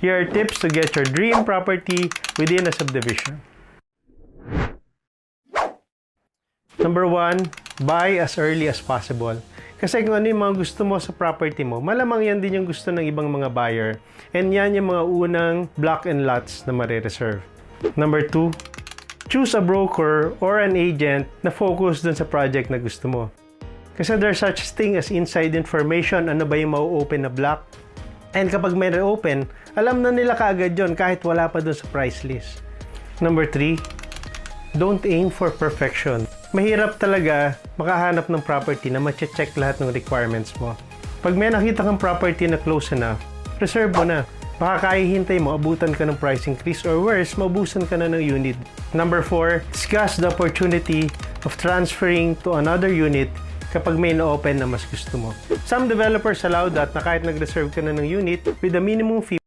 Here are tips to get your dream property within a subdivision. Number 1, buy as early as possible. Kasi kung ano yung mga gusto mo sa property mo, malamang yan din yung gusto ng ibang mga buyer. And yan yung mga unang block and lots na marireserve. Number 2, choose a broker or an agent na focus dun sa project na gusto mo. Kasi there's such thing as inside information, ano ba yung mau-open na block. And kapag may open, alam na nila kaagad yun kahit wala pa dun sa price list. Number 3, don't aim for perfection. Mahirap talaga makahanap ng property na ma-check lahat ng requirements mo. Pag may nakita kang property na close enough, reserve mo na. Baka kahihintay mo, abutan ka ng price increase or worse, maubusan ka na ng unit. Number 4, discuss the opportunity of transferring to another unit kapag may na-open na mas gusto mo. Some developers allow that na kahit nag-reserve ka na ng unit with a minimum fee,